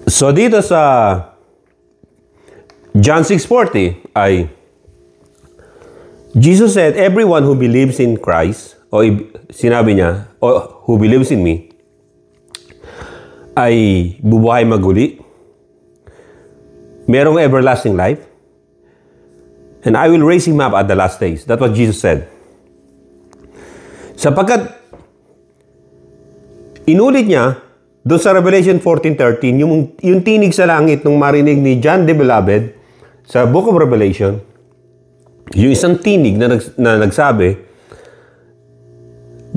So dito sa John 6:40 ay Jesus said, everyone who believes in Christ, o sinabi niya, o who believes in me, ay bubuhay maguli, merong everlasting life, and I will raise him up at the last days. That's what Jesus said. Sapagkat inulit niya doon sa Revelation 14:13, yung tinig sa langit nung marinig ni John the Beloved sa Book of Revelation, yung isang tinig na nagsabi,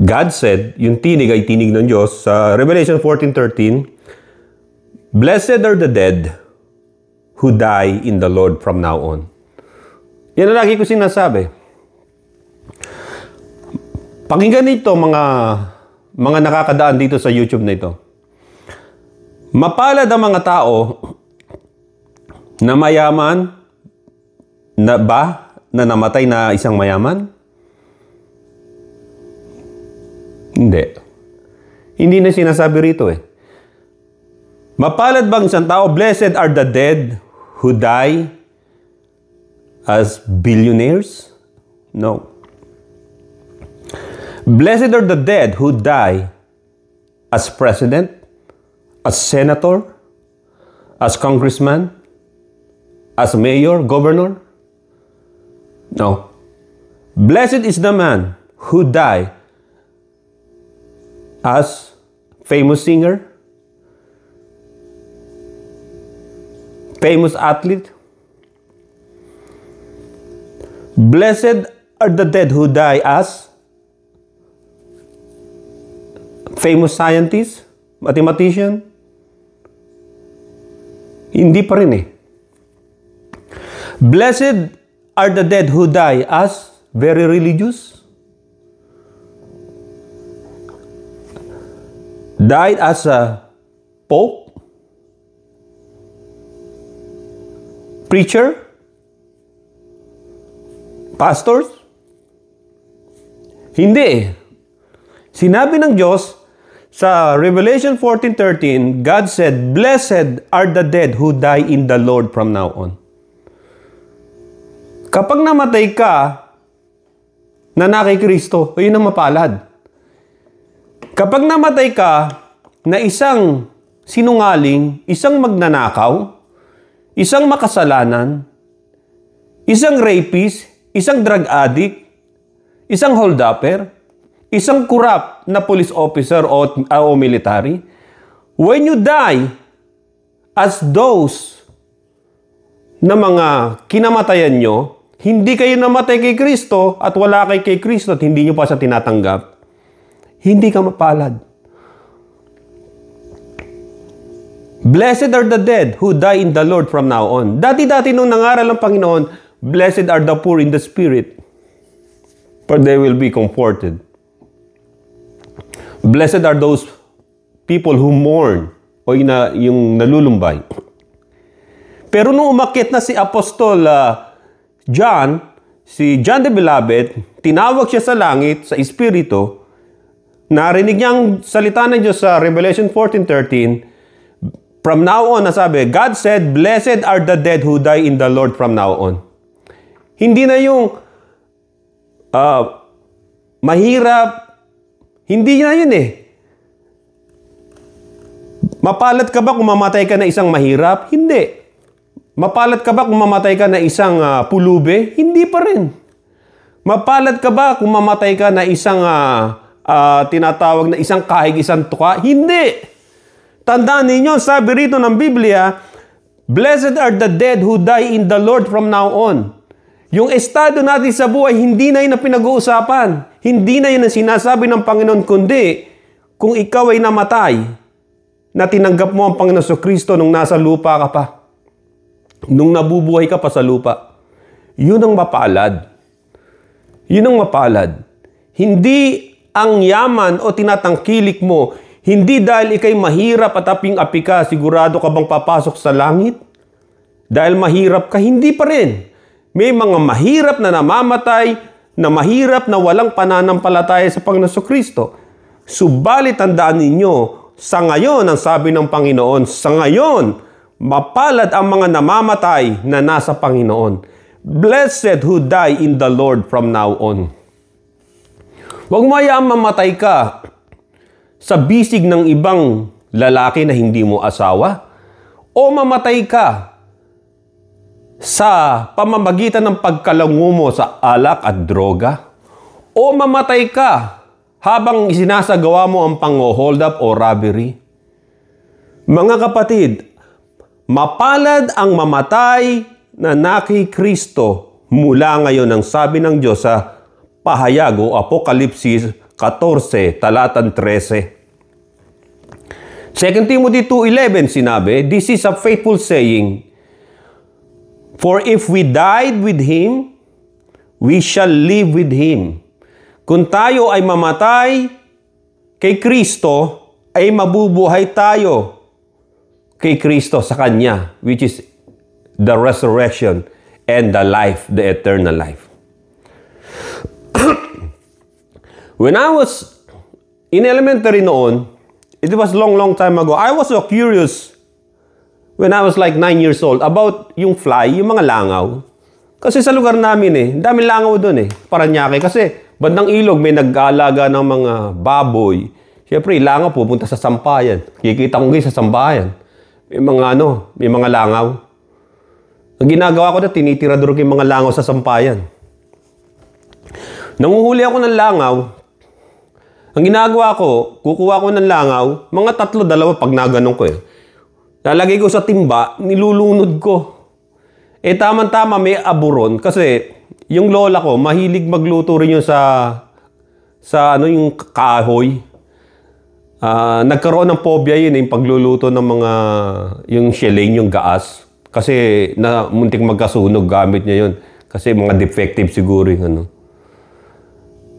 God said, yung tinig ay tinig ng Diyos sa Revelation 14:13, blessed are the dead who die in the Lord from now on. Yan ang lagi ko sinasabi. Pakinggan nito mga nakakadaan dito sa YouTube na ito. Mapalad ang mga tao na mayaman na namatay na isang mayaman? Hindi. Hindi na sinasabi rito eh. Mapalad bang isang tao? Blessed are the dead who die as billionaires? No. Blessed are the dead who die as president, as senator, as congressman, as mayor, governor? No. Blessed is the man who die as famous singer, famous athlete. Blessed are the dead who die as famous scientist, mathematician. Hindi pa rin eh. Blessed are the dead who die as very religious, died as a pope, preacher, pastors. Hindi eh. Sinabi ng Diyos sa Revelation 14:13, God said, blessed are the dead who die in the Lord from now on. Kapag namatay ka na kay Kristo, yun ang mapalad. Kapag namatay ka na isang sinungaling, isang magnanakaw, isang makasalanan, isang rapist, isang drug addict, isang hold-upper, isang corrupt na police officer o military, when you die as those na mga kinamatayan nyo, hindi kayo namatay kay Kristo at wala kay Kristo at hindi nyo pa siya tinatanggap, hindi ka mapalad. Blessed are the dead who die in the Lord from now on. Dati-dati nung nangaral ng Panginoon, blessed are the poor in the spirit, for they will be comforted. Blessed are those people who mourn o yung nalulumbay. Pero nung umakyat na si Apostol John, si John the Beloved, tinawag siya sa langit, sa Espiritu, narinig niya ang salita ng Diyos sa Revelation 14:13, from now on, nasabi, God said, blessed are the dead who die in the Lord from now on. Hindi na yung mahirap, hindi na yun eh. Mapalad ka ba kung mamatay ka na isang mahirap? Hindi. Mapalad ka ba kung mamatay ka na isang pulube? Hindi pa rin. Mapalad ka ba kung mamatay ka na isang tinatawag na isang kahig, isang tuka? Hindi. Tandaan ninyo, sabi rito ng Biblia, blessed are the dead who die in the Lord from now on. Yung estado natin sa buhay, hindi na yun ang pinag-uusapan. Hindi na yun ang sinasabi ng Panginoon, kundi kung ikaw ay namatay, na tinanggap mo ang Panginoon sa Kristo nung nasa lupa ka pa. Nung nabubuhay ka pa sa lupa. Yun ang mapalad. Yun ang mapalad. Hindi ang yaman o tinatangkilik mo, hindi dahil ikay mahirap at aping-api ka, sigurado ka bang papasok sa langit? Dahil mahirap ka, hindi pa rin. May mga mahirap na namamatay, na mahirap na walang pananampalataya sa Panginoon Kristo. Subalit tandaan ninyo, sa ngayon, ang sabi ng Panginoon, sa ngayon, mapalad ang mga namamatay na nasa Panginoon. Blessed who die in the Lord from now on. Huwag mo hayaang mamatay ka sa bisig ng ibang lalaki na hindi mo asawa, o mamatay ka sa pamamagitan ng pagkalango mo sa alak at droga, o mamatay ka habang isinasagawa mo ang pang-hold up o robbery. Mga kapatid, mapalad ang mamatay na naki Kristo mula ngayon ang sabi ng Diyos sa pahayag o Apokalipsis 14, talatang 13. 2 Timothy 2:11 sinabi, "This is a faithful saying, for if we died with Him, we shall live with Him." Kung tayo ay mamatay kay Kristo, ay mabubuhay tayo kay Kristo sa Kanya, which is the resurrection and the life, the eternal life. When I was in elementary noon, it was long time ago, I was so curious when I was like 9 years old about yung fly, yung mga langaw. Kasi sa lugar namin daming langaw doon Paranaque. Kasi bandang ilog may nag-aalaga ng mga baboy. Siyempre, langaw pupunta sa sampayan. Kikita ko ngayon sa sampayan. May mga langaw. Ang ginagawa ko na, tinitirador ko yung mga langaw sa sampayan. Nanguhuli ako ng langaw. Ang ginagawa ko, kukuha ko ng langaw, mga 3-2 pag naganong ko Lalagay ko sa timba, nilulunod ko. Tama-tama may aburon kasi yung lola ko, mahilig magluto rin yun sa yung kahoy. Nagkaroon ng phobia yun yung pagluluto ng yung shelleng, yung gaas. Kasi muntik magkasunog gamit niya yun. Kasi mga defective siguro yung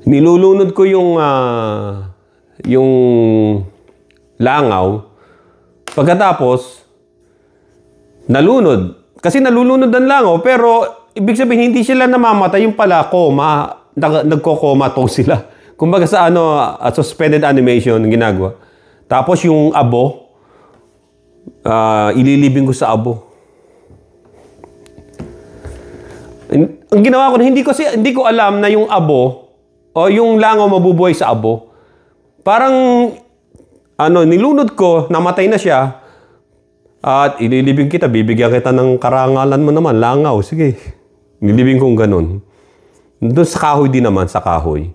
Nilulunod ko yung langaw. Pagkatapos, nalunod. Kasi nalulunod ang langaw, pero ibig sabihin hindi sila namamatay. Yung pala, nagko-comatose sila. Kumbaga sa suspended animation ginagawa. Tapos yung abo, ililibing ko sa abo. Ang ginawa ko, hindi ko alam na yung abo o yung langaw mabubuhay sa abo. Parang nilunod ko, namatay na siya. At ililibing kita, bibigyan kita ng karangalan mo naman, langaw. Sige, nilibing kong ganun. Doon sa kahoy din naman, sa kahoy.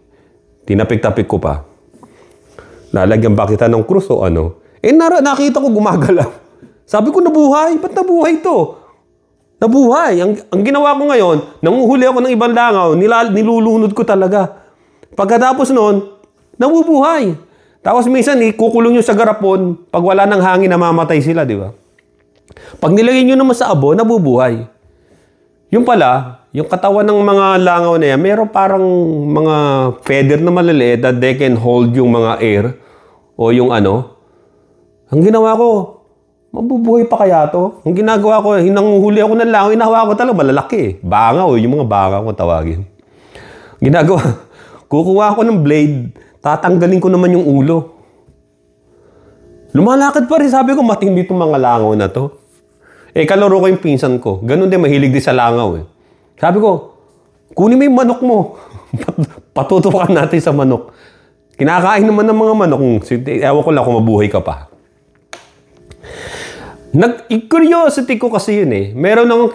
Tinapik-tapik ko pa. Lalagyan ba kita ng krus o nakita ko gumagalaw. Sabi ko, nabuhay. Ba't nabuhay to? Nabuhay. Ang ginawa ko ngayon, nanguhuli ako ng ibang langaw, nilulunod ko talaga. Pagkatapos noon, nabubuhay. Tapos minsan, kukulong nyo sa garapon, pag wala ng hangin, namamatay sila, di ba? Pag nilagay nyo naman sa abo, nabubuhay. Yung pala, yung katawan ng mga langaw na yan, meron parang mga feather na maliliit that they can hold yung mga air o yung Ang ginawa ko, mabubuhay pa kaya to? Ang ginagawa ko, hinanguhuli ako ng langaw, inahawa ko talaga, malalaki. Bangaw, yung mga bangaw ko tawagin. Ginagawa, kukuha ako ng blade, tatanggalin ko naman yung ulo. Lumalakad pa rin, sabi ko, matindi itong mga langaw na to. Kalaro ko yung pinsan ko. Ganun din, mahilig din sa langaw Sabi ko, kunin mo yung manok mo. Patutukan natin sa manok. Kinakain naman ng mga manok. Ewan ko lang kung mabuhay ka pa. Curiosity ko kasi yun Meron akong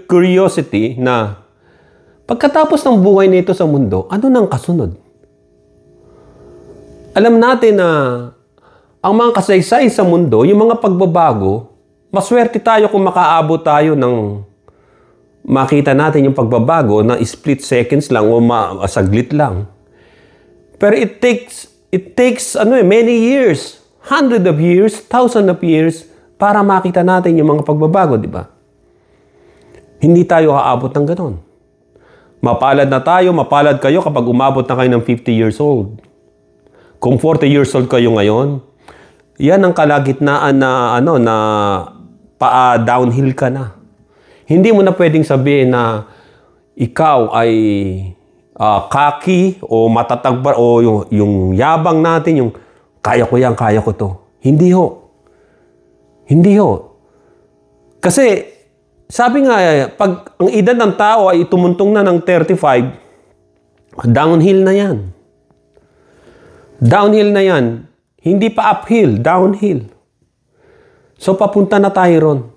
curiosity na pagkatapos ng buhay nito sa mundo, ano nang kasunod? Alam natin na ang mga kasaysay sa mundo, yung mga pagbabago, maswerte tayo kung makaabot tayo ng makita natin yung pagbabago na split seconds lang o saglit lang. Pero it takes many years, hundreds of years, thousands of years para makita natin yung mga pagbabago, di ba? Hindi tayo aabot ng ganon. Mapalad na tayo, mapalad kayo kapag umabot na kayo ng 50 years old. Kung 40 years old kayo ngayon, yan ang kalagitnaan na downhill ka na. Hindi mo na pwedeng sabihin na ikaw ay kaki o matatag o yung yabang natin, yung kaya ko yan, kaya ko to. Hindi ho. Hindi ho. Kasi, sabi nga, pag ang edad ng tao ay tumuntong na ng 35, downhill na yan. Downhill na yan. Hindi pa uphill, downhill. So, papunta na tayo ron.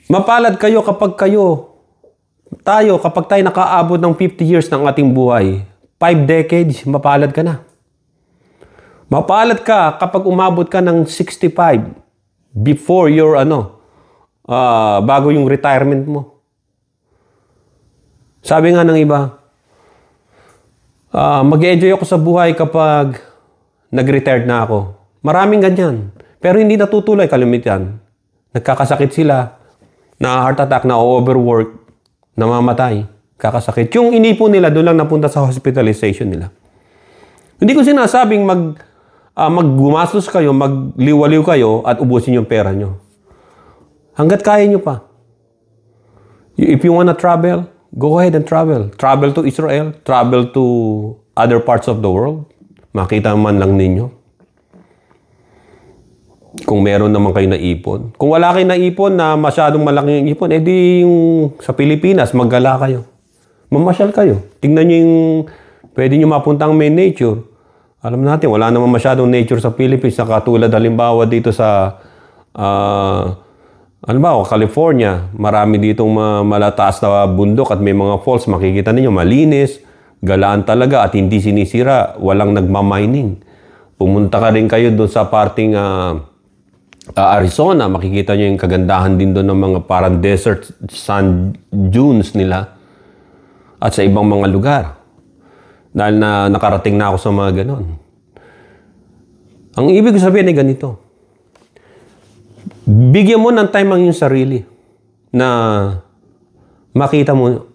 Mapalad kayo kapag kapag tayo nakaabot ng 50 years ng ating buhay, 5 decades, mapalad ka na. Mapalad ka kapag umabot ka ng 65 before your bago yung retirement mo. Sabi nga ng iba, mag-enjoy ako sa buhay kapag nag-retired na ako. Maraming ganyan. Pero hindi natutuloy kalimitan. Nagkakasakit sila, na-heart attack, na-overwork, namamatay, kakasakit. Yung inipon nila, doon lang napunta sa hospitalization nila. Hindi ko sinasabing maggumastos kayo, magliwaliw kayo, at ubusin yung pera nyo. Hanggat kaya nyo pa. If you wanna travel, go ahead and travel. Travel to Israel, travel to other parts of the world. Makita man lang ninyo. Kung meron naman kayo naipon. Kung wala kayo naipon na masyadong malaking ipon, edi yung sa Pilipinas, maggala kayo. Mamasyal kayo. Tingnan nyo yung pwede nyo mapuntang main nature. Alam natin, wala naman masyadong nature sa Philippines na katulad halimbawa dito sa California. Marami ditong malataas na bundok at may mga falls. Makikita ninyo, malinis, galaan talaga at hindi sinisira. Walang nagmamining. Pumunta ka rin kayo doon sa parting Arizona, makikita nyo yung kagandahan din doon ng mga parang desert sand dunes nila at sa ibang mga lugar. Dahil na nakarating na ako sa mga ganon. Ang ibig sabihin ay ganito. Bigyan mo ng time ang iyong sarili na makita mo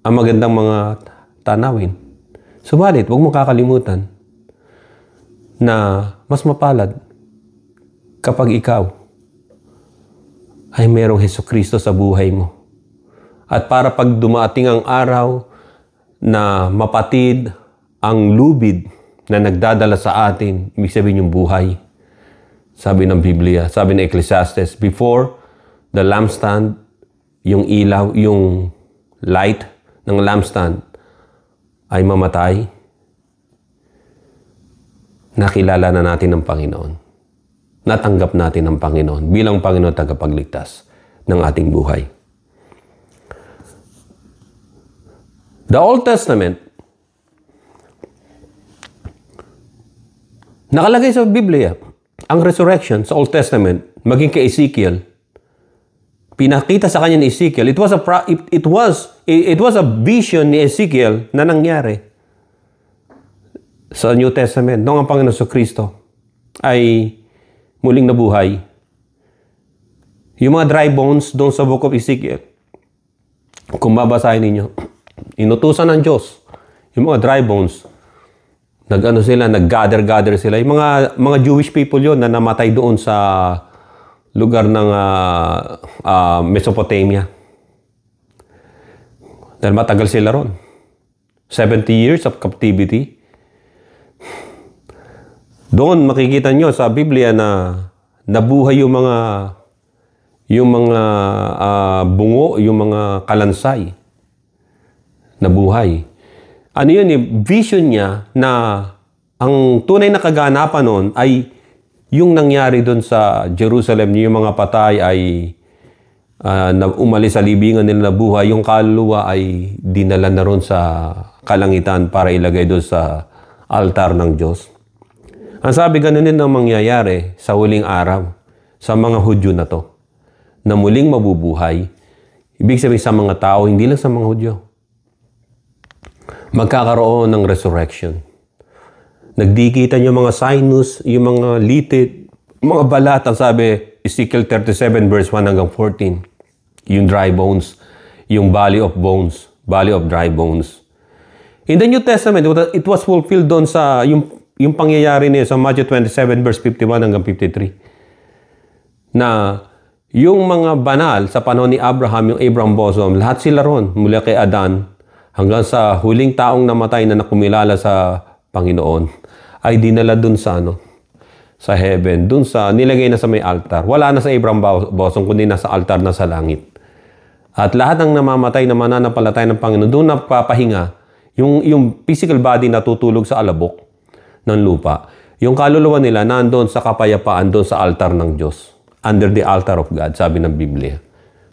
ang magandang mga tanawin. Subalit, huwag mo kakalimutan na mas mapalad kapag ikaw ay mayroong Hesukristo sa buhay mo. At para pag dumating ang araw na mapatid ang lubid na nagdadala sa atin, ibig sabihin yung buhay. Sabi ng Biblia, sabi ng Ecclesiastes, before the lampstand, yung ilaw, yung light ng lampstand ay mamatay, nakilala na natin ang Panginoon. Natanggap natin ang Panginoon bilang Panginoon tagapagligtas ng ating buhay. The Old Testament, nakalagay sa Biblia, ang resurrection sa Old Testament, maging kay Ezekiel, pinakita sa kanya ni Ezekiel, it was a vision ni Ezekiel na nangyari sa New Testament noong ang Panginoon Kristo ay muling nabuhay. Yung mga dry bones doon sa Book of Ezekiel, kung babasahin ninyo, inutusan ng Diyos, yung mga dry bones, nag-gather sila. Yung mga Jewish people yon na namatay doon sa lugar ng Mesopotamia. Dahil matagal sila ron. 70 years of captivity. Doon makikita nyo sa Biblia na nabuhay yung mga bungo, yung mga kalansay. Nabuhay. Ano yun vision niya na ang tunay na kaganapan noon ay yung nangyari doon sa Jerusalem, yung mga patay ay umalis sa libingan nila, nabuhay. Yung kaluluwa ay dinala na ron sa kalangitan para ilagay doon sa altar ng Diyos. Ang sabi, ganun din ang mangyayari sa huling araw sa mga Hudyo na to, na muling mabubuhay. Ibig sabihin sa mga tao, hindi lang sa mga Hudyo. Magkakaroon ng resurrection. Nagdikitan yung mga sinus, yung mga litit, mga balat. Ang sabi, Ezekiel 37 verse 1 hanggang 14. Yung dry bones, yung valley of bones, valley of dry bones. In the New Testament, it was fulfilled doon sa yung pangyayari niya sa Matthew 27 verse 51 hanggang 53. Na yung mga banal sa panahon ni Abraham, yung Abraham bosom, lahat sila ron, mula kay Adan hanggang sa huling taong namatay na nakumilala sa Panginoon, ay dinala dun sa sa heaven, dun sa nilagay na sa may altar. Wala na sa Abraham bosom, kundi nasa altar na sa langit. At lahat ng namamatay na mananampalataya ng Panginoon, doon napapahinga, yung physical body natutulog sa alabok ng lupa. Yung kaluluwa nila nandoon sa kapayapaan, doon sa altar ng Diyos. Under the altar of God, sabi ng Biblia.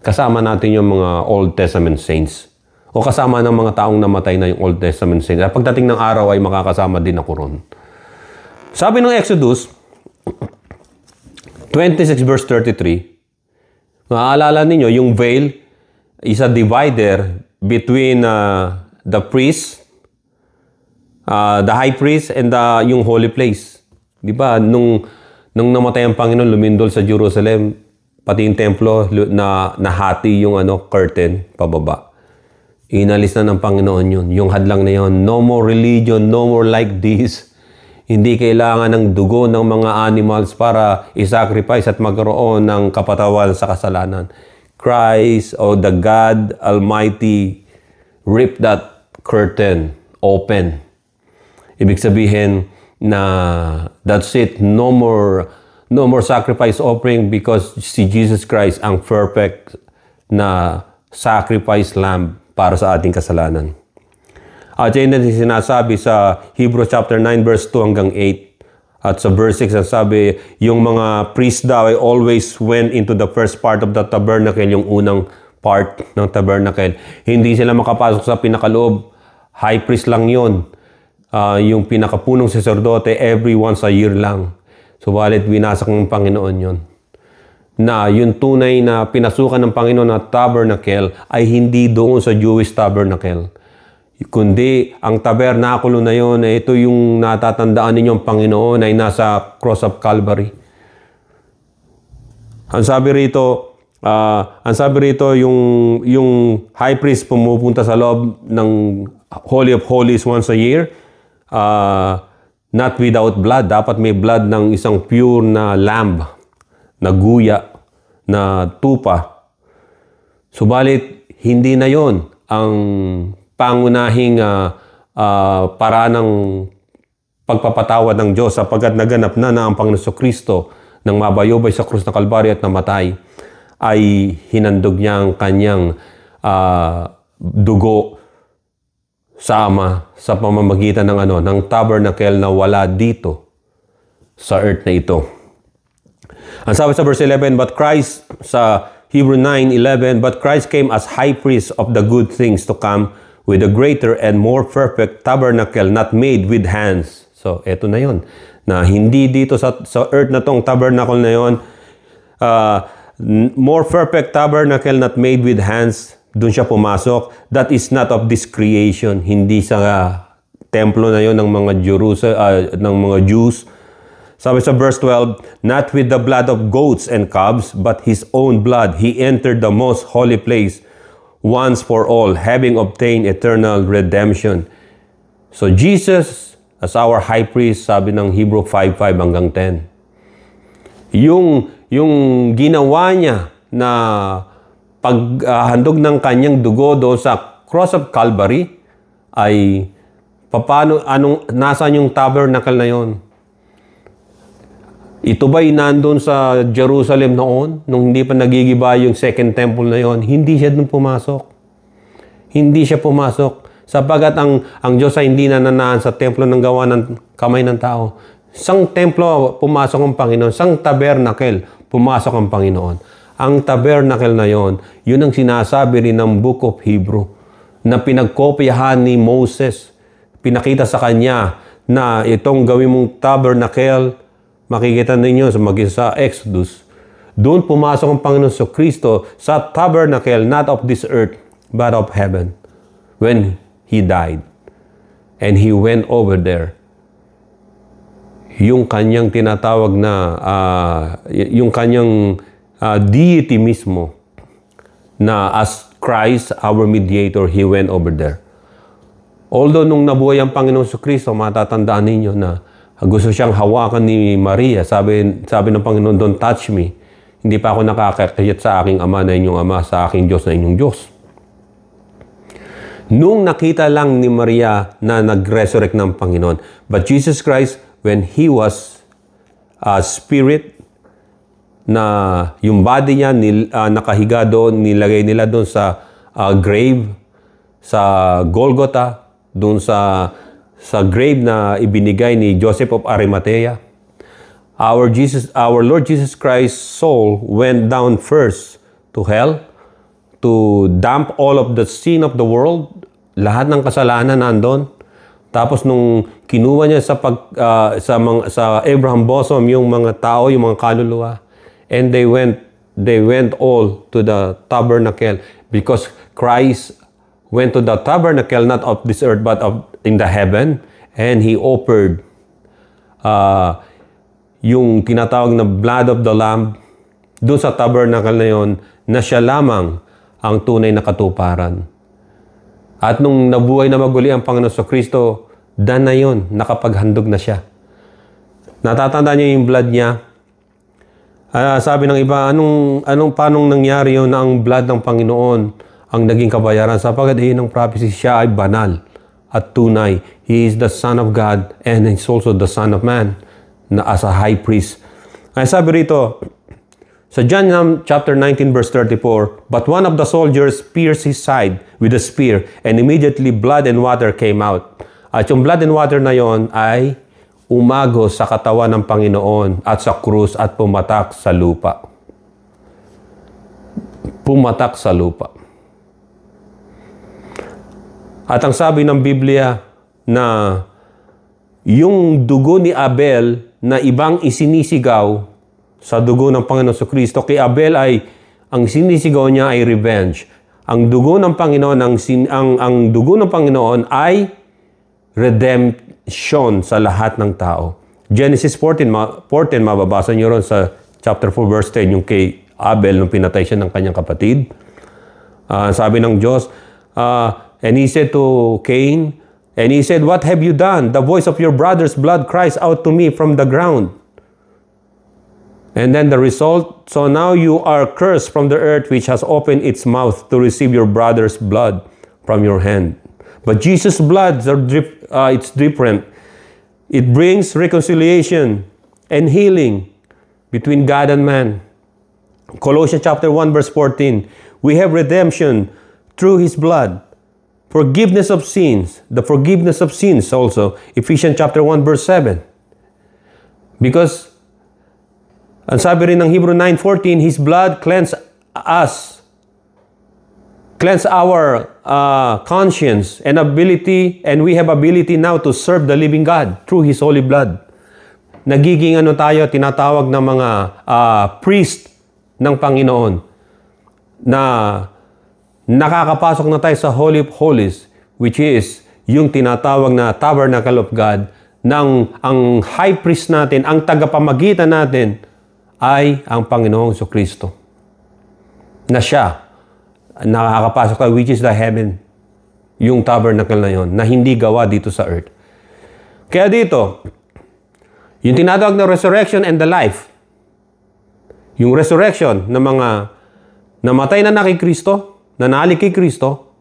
Kasama natin yung mga Old Testament saints. O kasama ng mga taong namatay na yung Old Testament saints. At pagdating ng araw ay makakasama din ako ron. Sabi ng Exodus 26 verse 33, maaalala ninyo, yung veil is a divider between the priest, the high priest, and yung holy place. Di ba? Nung namatay ang Panginoon, lumindol sa Jerusalem, pati yung templo na nahati yung curtain pababa. Inalis na ng Panginoon yun. Yung hadlang na yun. No more religion, no more like this. Hindi kailangan ng dugo ng mga animals para i-sacrifice at magkaroon ng kapatawan sa kasalanan. Christ, the God Almighty, ripped that curtain open. Ibig sabihin na that's it. No more sacrifice offering because si Jesus Christ ang perfect na sacrifice lamb para sa ating kasalanan. At yan din sinasabi sa Hebrews chapter 9 verse 2 hanggang 8. At sa verse 6 sabi, yung mga priest daw ay always went into the first part of the tabernacle, yung unang part ng tabernacle. Hindi sila makapasok sa pinakaloob. High priest lang yun. Yung pinakapunong sacerdote every once a year lang. Subalit winasak ng Panginoon yun. Na yung tunay na pinasukan ng Panginoon na tabernacle ay hindi doon sa Jewish tabernacle. Kundi ang tabernakulo na yun, ito yung natatandaan ninyo ang Panginoon ay nasa cross of Calvary. Ang sabi rito yung high priest pumupunta sa loob ng Holy of Holies once a year. Not without blood. Dapat may blood ng isang pure na lamb, na guya, na tupa. Subalit, hindi na yon ang pangunahing paraan ng pagpapatawad ng Diyos sapagkat naganap na ang Panginoon Kristo nang mabayobay sa krus na Kalbaryo at namatay, ay hinandog niya ang kanyang dugo sa Ama sa pamamagitan ng tabernacle na wala dito sa earth na ito. Ang sabi sa verse 11, but Christ, sa Hebrew 9:11, but Christ came as high priest of the good things to come with a greater and more perfect tabernacle not made with hands. So, eto na yon, na hindi dito sa earth na tong tabernacle na yon, more perfect tabernacle not made with hands, doon siya pumasok. That is not of this creation. Hindi sa templo na yon ng mga Jews. Sabi sa verse 12, not with the blood of goats and calves, but his own blood, he entered the most holy place once for all, having obtained eternal redemption. So Jesus, as our high priest, sabi ng Hebrew 5:5 hanggang 10. Yung ginawa niya na paghandog ng kanyang dugo doon sa cross of Calvary ay nasaan yung tabernacle na yon? Ito ba'y nandun sa Jerusalem noon, nung hindi pa nagigiba yung second temple na yon? Hindi siya dun pumasok. Hindi siya pumasok. Sapagat ang Diyos ay hindi nananahan sa templo ng gawa ng kamay ng tao. Sang templo pumasok ang Panginoon. Sang tabernacle pumasok ang Panginoon. Ang tabernacle na yon, yun ang sinasabi rin ng Book of Hebrew na pinagkopyahan ni Moses. Pinakita sa kanya na itong gawin mong tabernacle, makikita ninyo sa Exodus, doon pumasok ang Panginoon sa Kristo sa tabernacle, not of this earth, but of heaven, when He died. And He went over there. Yung kanyang tinatawag na, yung kanyang deity mismo, na as Christ, our mediator, He went over there. Although nung nabuhay ang Panginoon sa Kristo, matatandaan ninyo na gusto siyang hawakan ni Maria. Sabi ng Panginoon, don't touch me. Hindi pa ako nakakakayat sa aking Ama na inyong Ama, sa aking Diyos na inyong Diyos. Nung nakita lang ni Maria na nag-resurrect ng Panginoon. But Jesus Christ, when He was spirit na yung body niya nakahiga doon, nilagay nila doon sa grave, sa Golgotha, doon sa grave na ibinigay ni Joseph of Arimathea. Our Lord Jesus Christ's soul went down first to hell to dump all of the sin of the world. Lahat ng kasalanan nandun. Tapos nung kinuha niya sa Abraham bosom yung mga tao, yung mga kaluluwa, and they went all to the tabernacle, because Christ went to the tabernacle not of this earth but in the heaven, and He offered yung tinatawag na blood of the Lamb doon sa tabernacle na yon, na siya lamang ang tunay na katuparan. At nung nabuhay na maguli ang Panginoon sa Kristo, dan na yun, nakapaghandog na siya. Natatanda niyo yung blood niya. Sabi ng iba, paanong nangyari yun na ang blood ng Panginoon ang naging kabayaran? Sapagkat ng prophecy, siya ay banal at tunay. He is the Son of God and He's also the Son of Man na as a high priest. Ay sabi rito, sa John chapter 19 verse 34, but one of the soldiers pierced his side with a spear, and immediately blood and water came out. At yung blood and water na yon ay umagos sa katawan ng Panginoon at sa krus at pumatak sa lupa. Pumatak sa lupa. At ang sabi ng Biblia na yung dugo ni Abel na ibang isinisigaw sa dugo ng Panginoon sa Kristo, kay Abel ay ang sinisigaw niya ay revenge. Ang dugo ng Panginoon ang dugo ng Panginoon ay redemption sa lahat ng tao. Genesis 14 mababasa niyo ron sa chapter 4 verse 10, yung kay Abel nung pinatay siya ng kanyang kapatid. Sabi ng Diyos, and He said to Cain, and He said, "What have you done? The voice of your brother's blood cries out to me from the ground." And then the result, so now you are cursed from the earth, which has opened its mouth to receive your brother's blood from your hand. But Jesus' blood, it's different. It brings reconciliation and healing between God and man. Colossians chapter 1 verse 14, we have redemption through His blood, forgiveness of sins, the forgiveness of sins also, Ephesians chapter 1 verse 7. Because ang sabi rin ng Hebrew 9:14, His blood cleanse our conscience and ability, and we have ability now to serve the living God through His holy blood. Nagiging tayo, tinatawag na mga priest ng Panginoon, na nakakapasok na tayo sa Holy of Holies, which is yung tinatawag na Tabernacle of God, nang ang high priest natin, ang tagapamagitan natin, ay ang Panginoong Kristo. Na siya, nakakapasok tayo, which is the heaven. Yung tabernacle na yon, na hindi gawa dito sa earth. Kaya dito, yung tinatawag na resurrection and the life, yung resurrection ng mga namatay na kay Kristo, nanalik kay Kristo,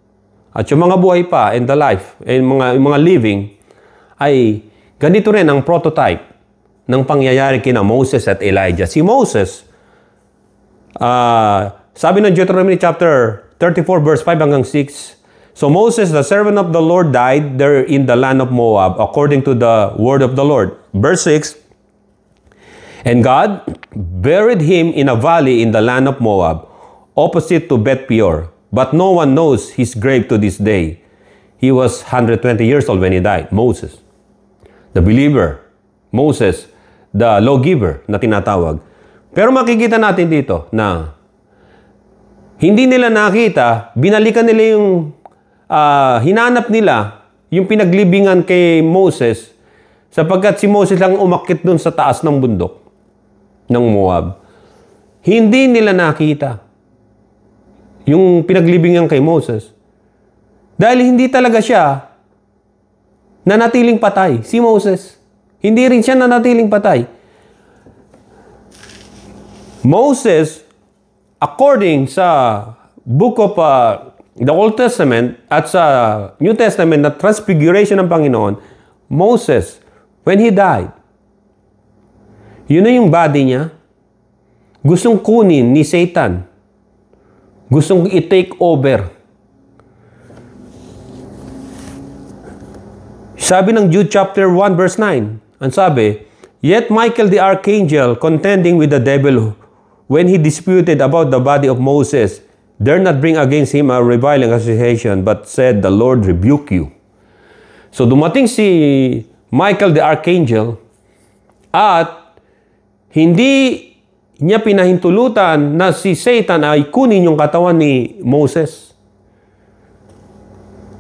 at yung mga buhay pa and the life, and mga living, ay ganito rin ang prototype ng pangyayari kina Moses at Elijah. Si Moses, sabi ng Deuteronomy chapter 34 verse 5 hanggang 6, so Moses, the servant of the Lord, died there in the land of Moab, according to the word of the Lord. Verse 6, and God buried him in a valley in the land of Moab, opposite to Beth Peor, but no one knows his grave to this day. He was 120 years old when he died. Moses, the believer. Moses, the lawgiver na tinatawag. Pero makikita natin dito na hindi nila nakita, binalikan nila yung hinanap nila yung pinaglibingan kay Moses, sapagkat si Moses lang umakyat doon sa taas ng bundok ng Moab. Hindi nila nakita yung pinaglibingan kay Moses. Dahil hindi talaga siya nanatiling patay, si Moses. Hindi rin siya nanatiling patay. Moses, according sa book of the Old Testament at sa New Testament na transfiguration ng Panginoon, Moses, when he died, Yun na yung body niya. Gustong kunin ni Satan. Gustong i-take over. Sabi ng Jude chapter 1 verse 9, ang sabi, "Yet Michael the archangel, contending with the devil, when he disputed about the body of Moses, dare not bring against him a reviling accusation, but said, the Lord rebuke you." So dumating si Michael the archangel at hindi niya pinahintulutan na si Satan ay kunin yung katawan ni Moses.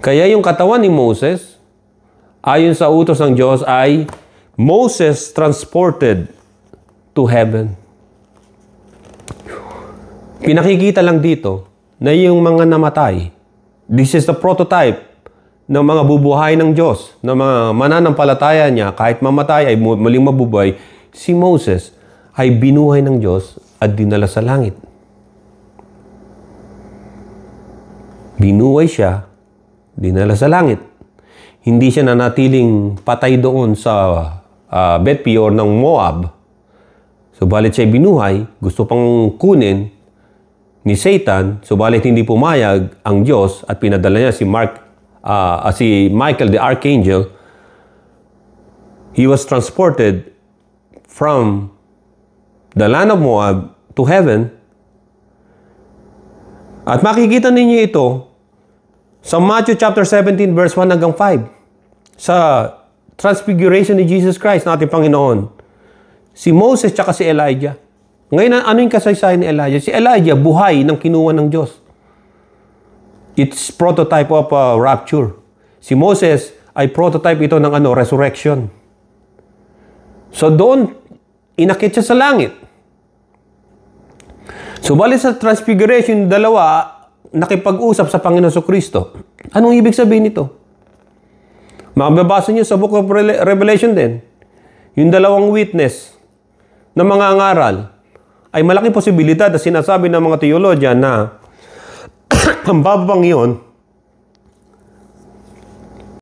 Kaya yung katawan ni Moses, ayon sa utos ng Diyos, ay Moses transported to heaven. Pinakikita lang dito na yung mga namatay, this is the prototype ng mga bubuhay ng Diyos, ng mga mananampalataya niya, kahit mamatay ay muling mabubuhay. Si Moses ay binuhay ng Diyos at dinala sa langit. Binuhay siya, dinala sa langit. Hindi siya nanatiling patay doon sa Beth Peor ng Moab. Subalit siya binuhay, gusto pang kunin ni Satan, subalit hindi pumayag ang Diyos at pinadala niya si Michael the archangel. He was transported from the land of Moab to heaven. At makikita ninyo ito sa Matthew chapter 17 verse 1 hanggang 5. Sa transfiguration ni Jesus Christ na ating Panginoon. Si Moses tsaka si Elijah. Ngayon, ano yung kasaysayan ni Elijah? Si Elijah, buhay ng kinuha ng Diyos. It's prototype of rapture. Si Moses ay prototype ito ng resurrection. So doon, inakit siya sa langit. Subalit sa transfiguration, dalawa, nakipag-usap sa Panginoon Kristo. Anong ibig sabihin nito? Makababasa niyo sa Book of Revelation din. Yung dalawang witness na mga ngaral ay malaking posibilidad na sinasabi ng mga teologian na ang babang yun